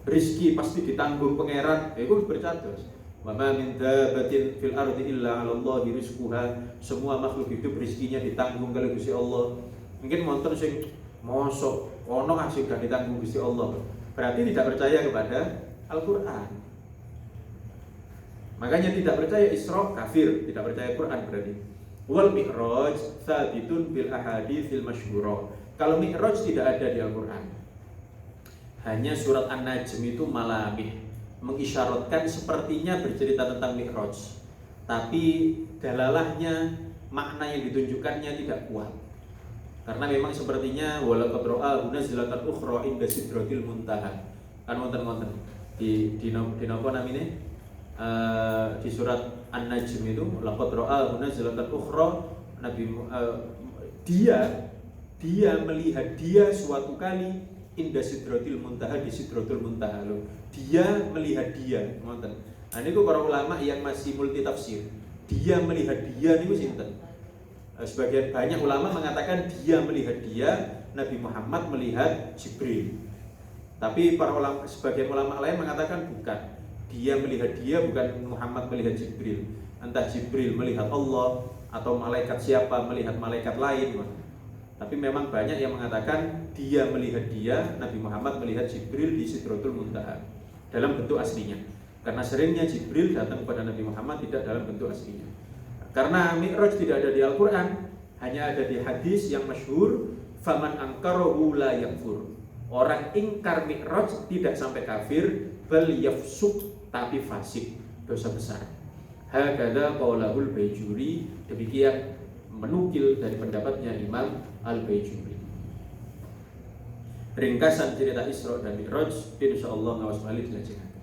Rizki pasti ditanggung pangeran, itu bercados. Wa ma min dabbatin fil ardi illa 'ala Allahi rizquha. Semua makhluk hidup rizkinya ditanggung oleh Gusti Allah. Mungkin wonten sing mosok ono sing gak ditanggung Gusti Allah. Berarti tidak percaya kepada Al-Qur'an. Makanya tidak percaya Isra kafir, tidak percaya Quran berarti. Wal Mi'raj tsabitun bil ahaditsil masyhurah. Kalau Mi'raj tidak ada di Al-Qur'an. Hanya surat An-Najm itu malamih mengisyaratkan sepertinya bercerita tentang Mi'raj. Tapi dalalahnya, makna yang ditunjukkannya tidak kuat. Karena memang sepertinya walaqad ra'ahu nazlatan ukhra inda sidratil muntaha. Kan wonten-wonten di napa namine? Di surat An-Najm itu laqad ra'ahu nazlatan ukhra, dia melihat dia suatu kali inda sidratil muntaha, di sidratul muntaha loh. Dia melihat dia, ngoten. Nah niku para ulama yang masih multi tafsir. Dia melihat dia niku sinten? Sebagian banyak ulama mengatakan dia melihat dia, Nabi Muhammad melihat Jibril. Tapi para ulama, sebagian ulama lain mengatakan bukan. Dia melihat dia, bukan Muhammad melihat Jibril. Entah Jibril melihat Allah atau malaikat siapa melihat malaikat lain. Tapi memang banyak yang mengatakan dia melihat dia, Nabi Muhammad melihat Jibril di Sidratul Muntaha dalam bentuk aslinya. Karena seringnya Jibril datang kepada Nabi Muhammad tidak dalam bentuk aslinya. Karena Mi'raj tidak ada di Al-Qur'an, hanya ada di hadis yang masyhur, faman angkarahu la yakfur. Orang ingkar Mi'raj tidak sampai kafir, bal yafsuq, tapi fasik. dosa besar. Hakadha qaulahul Baijuri, demikian menukil dari pendapatnya Imam Al-Baijuri. Ringkasan cerita Isra dan Mi'raj insyaallah ngawas malih dilajengaken.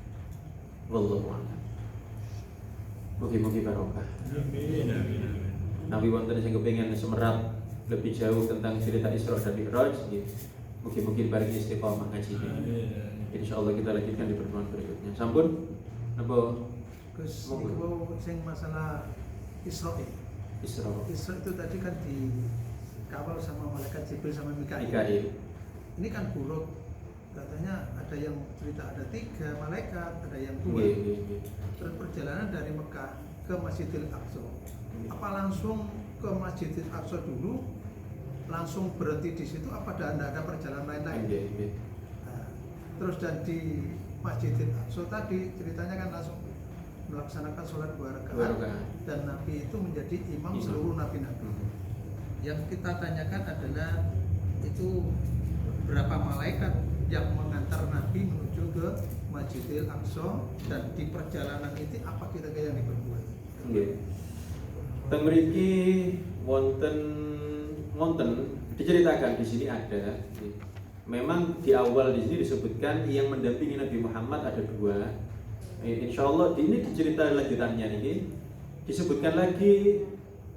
Wallahu a'lam. Mugi-mugi barokah. Amin, amin, amin. Nabi wonten sing kepengin semerap lebih jauh tentang cerita Isra dan Mi'raj, mugi-mugi paringi istiqomah ngajine. Insyaallah kita lanjutkan di pertemuan berikutnya. Sampun napa Gus, niku sing masalah Isra. Isra Isra itu tadi kan dikawal sama malaikat Jibril sama Mikail. Mikail. Ini kan buruk. Katanya ada yang cerita ada 3 malaikat, ada yang 2. Nggih. Terus perjalanan dari Mekah ke Masjidil Aqsa. Apa langsung ke Masjidil Aqsa dulu? Langsung berhenti di situ? Apa ada perjalanan lain-lain? Nggih. Nah, terus dan di Masjidil Aqsa tadi ceritanya kan langsung melaksanakan sholat 2 rakaat dan Nabi itu menjadi imam seluruh nabi-nabi. Yang kita tanyakan adalah itu berapa malaikat yang mengantar Nabi menuju ke Masjidil Aqsa dan di perjalanan itu apa kira-kira yang diperbuat? Nggih. Teng mriki wonten diceritakan di sini ada. Memang di awal di sini disebutkan yang mendampingi Nabi Muhammad ada 2. Insyaallah ini dicerita lanjutannya ini disebutkan lagi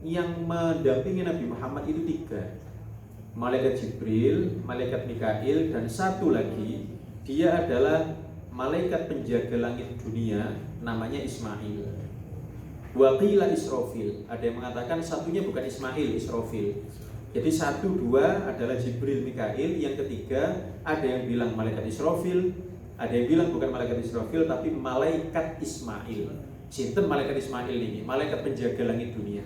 yang mendampingi Nabi Muhammad itu 3. Malaikat Jibril, malaikat Mikail, dan satu lagi dia adalah malaikat penjaga langit dunia namanya Ismail. Wa qila Israfil, ada yang mengatakan satunya bukan Ismail, Israfil. Jadi 1, 2 adalah Jibril, Mikail, yang ketiga ada yang bilang malaikat Israfil, ada yang bilang bukan malaikat Israfil tapi malaikat Ismail. Sinten malaikat Ismail ini? Malaikat penjaga langit dunia.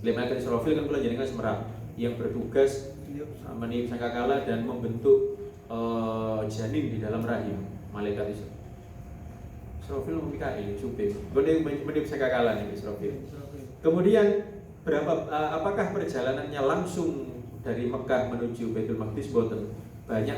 Malaikat Israfil kan kula jenengan semerap yang bertugas meniup sangkakala dan membentuk janin di dalam rahim malaikat Israfil. Mikail, supir. Boleh meniup sangkakala nih Israfil. Kemudian apakah perjalanannya langsung dari Mekah menuju Baitul Maqdis? Boten. Banyak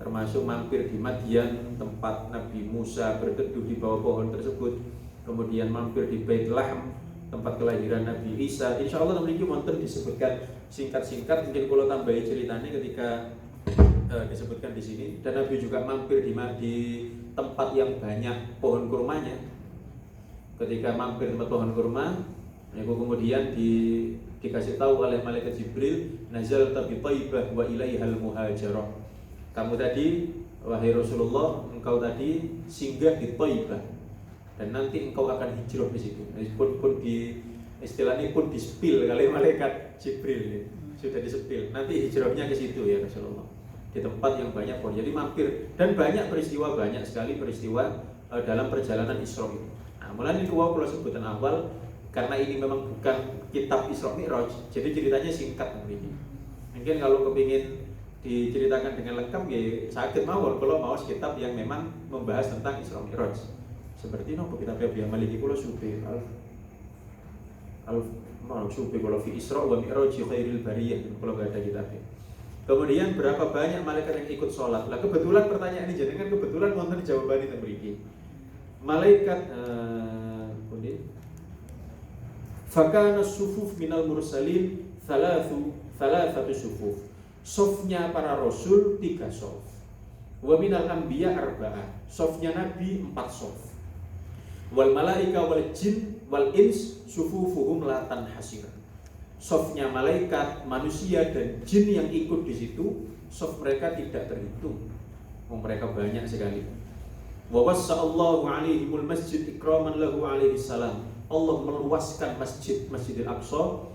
termasuk mampir di Madian, tempat Nabi Musa berteduh di bawah pohon tersebut. Kemudian mampir di Bait Lahm, tempat kelahiran Nabi Isa. Insya Allah memiliki wonten disebutkan singkat-singkat, mungkin kalau tambahi ceritanya ketika disebutkan di sini. Dan Nabi juga mampir di tempat yang banyak pohon kurmanya. Ketika mampir tempat pohon kurma, kemudian dikasih tahu oleh malaikat Jibril, nazal bi Thaibah wa ilaihal muhajarah. Kamu tadi, wahai Rasulullah, engkau tadi singgah di Thaibah dan nanti engkau akan hijrah di situ. Pun di istilahnya pun dispil oleh malaikat Jibril, sudah disepil. Nanti hijrahnya ke situ ya Rasulullah, di tempat yang banyak pohon. Jadi mampir dan banyak sekali peristiwa dalam perjalanan Isra itu. Nah, mulai itu kalau sebutan awal karena ini memang bukan kitab Isra Mi'raj, jadi ceritanya singkat begini. Mungkin kalau kepingin diceritakan dengan lengkap ya sakit mawon kalau mau kitab yang memang membahas tentang Isra Mi'raj. Seperti nopo kitab Abi Maliki kula supi kalau fi Isra wa Mi'raj khairil bariyah kalau enggak ada kitabnya. Kemudian berapa banyak malaikat yang ikut sholat? Lah kebetulan pertanyaan ini jenengan kebetulan wonten jawaban itu mriki. Malaikat fakana sufuf minal mursalin thalathatu sufuf. Sofnya para rasul 3 sof. Wa minal anbiya 4. Sofnya nabi 4 sof. Wal malaika wal jin wal ins sufufuhum la tanhasir. Sofnya malaikat, manusia dan jin yang ikut di situ, sof mereka tidak terhitung. Mereka banyak sekali. Wa wassa'allahu alaihimul masjid ikraman lahu alaihi salam. Allah meluaskan Masjidil Aqsa.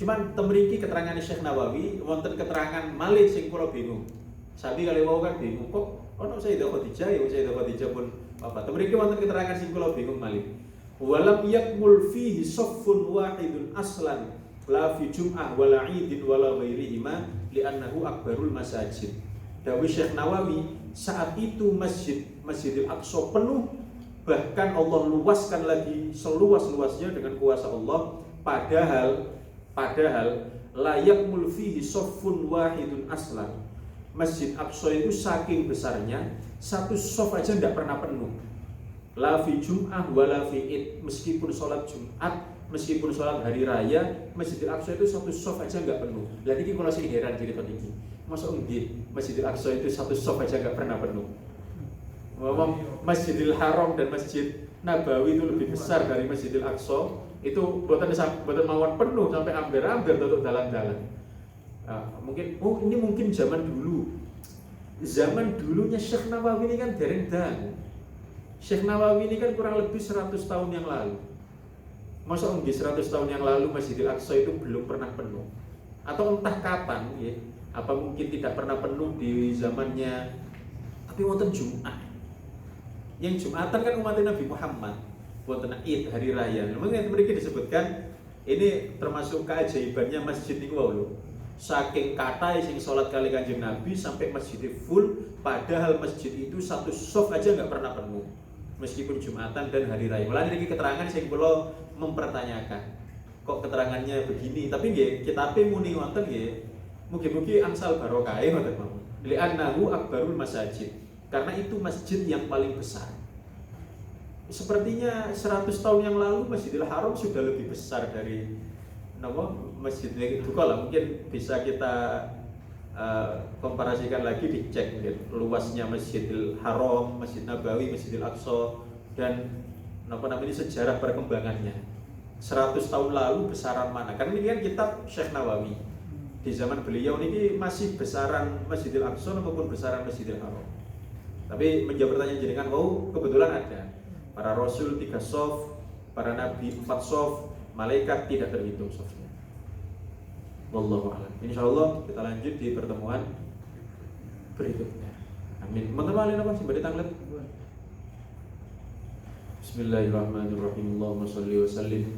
Cuman temriki keterangan Syekh Nawawi wonten keterangan malih sing kula bingung. Sabi kali wau kan bingung kok ono Sayyidah Khadijah pun apa. Temriki wonten keterangan sing kula bingung malih. Walam yakmul fihi saffun wahidun aslan la fi jum'ah wala 'idin wala ghairihima li'annahu akbarul masajid. Dawuh Syekh Nawawi, saat itu Masjidil Aqsa penuh, bahkan Allah luaskan lagi seluas-luasnya dengan kuasa Allah, padahal layak mulfihi soffun wahidun aslan. Masjid Aqsa itu saking besarnya, satu sof aja tidak pernah penuh. La fi Jum'ah wa la fi Id. Meskipun sholat Jumat, meskipun sholat hari raya, Masjidil Aqsa itu satu shaf aja nggak penuh. Lah iki kula sing heran cerita iki. Masa nggih Masjidil Aqsa itu satu shaf aja nggak pernah penuh. Ngomong Masjidil Haram dan Masjid Nabawi itu lebih besar dari Masjidil Aqsa, itu boten mawon penuh sampai hampir-hampir tutup dalan-dalan. Ini mungkin zaman dulu. Zaman dulunya Syekh Nawawi ini kan dereng dangu. Syekh Nawawi ini kan kurang lebih 100 tahun yang lalu. Masa 100 tahun yang lalu Masjidil Aqsa itu belum pernah penuh. Atau entah kapan ya, apa mungkin tidak pernah penuh di zamannya, tapi wonten Jumat. Yang Jumatan kan umat Nabi Muhammad, wonten Id hari raya. Memang mereka disebutkan ini termasuk keajaibannya masjid niku wae lho. Saking kata sing salat kali Kanjeng Nabi sampai masjid full, padahal masjid itu satu shaf aja nggak pernah penuh. Meskipun Jumatan dan hari raya. Malah ini keterangan sing kula mempertanyakan. Kok keterangannya begini? Tapi nggih kitabe muni wonten nggih. Mugi-mugi angsal barokah ngoten mawon. Li'annahu akbarul masajid. Karena itu masjid yang paling besar. Sepertinya 100 tahun yang lalu Masjidil Haram sudah lebih besar dari masjid itu. Kalau mungkin bisa kita komparasikan lagi, dicek luasnya Masjidil Haram, Masjid Nabawi, Masjidil Aqsa, dan sejarah perkembangannya. 100 tahun lalu besaran mana? Karena ini kan kitab Syekh Nawawi. Di zaman beliau ini masih besaran Masjidil Aqsa maupun besaran Masjidil Haram. Tapi menjawab pertanyaan jenengan, kebetulan ada para rasul 3 shaf, para nabi 4 shaf, malaikat tidak terhitung shafnya. Wallahu a'lam. Insyaallah kita lanjut di pertemuan berikutnya. Amin. Mengenai apa sih tanglet? Bismillahirrahmanirrahim. Allahumma shalli wa sallim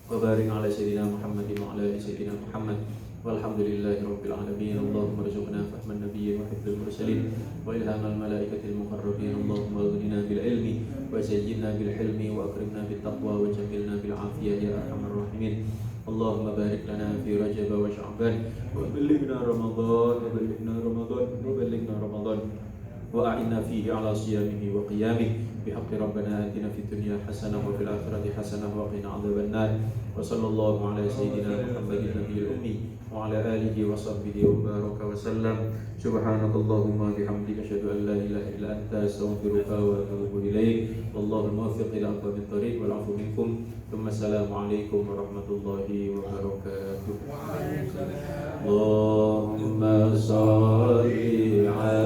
wa barik ala sayyidina Muhammadin wa ala ali sayyidina Muhammad. Walhamdulillahi rabbil alamin. Allahumma rzuqna fahman nabiyyin wa hifdzal mursalin wa ilhamal malaikatil muqarrabin. Allahumma aghnina bil ilmi wa zayyinna bil hilmi wa akrimna bit taqwa wa jammilna bil afiyah ya arhamar rahimin. Allahumma barik lana fi Rajab wa Sya'ban wa ballighna Ramadan wa a'inna fihi ala siyamihi wa qiyamihi bihaqqi rabbana atina fid dunya hasanah wa fil akhirati hasanah wa qina adzaban nar. Wa sallallahu ala sayyidina Muhammadin nabiyil ummi wa ala alihi wa sahbihi wa baraka wa sallam. Subhanakallahumma bihamdika asyhadu an la ilaha illa anta astaghfiruka wa atubu ilaik. Wallahul muwaffiq ila aqwamit thoriq wal 'afwu minkum. Assalamualaikum warahmatullahi wabarakatuh. Allahumma shalli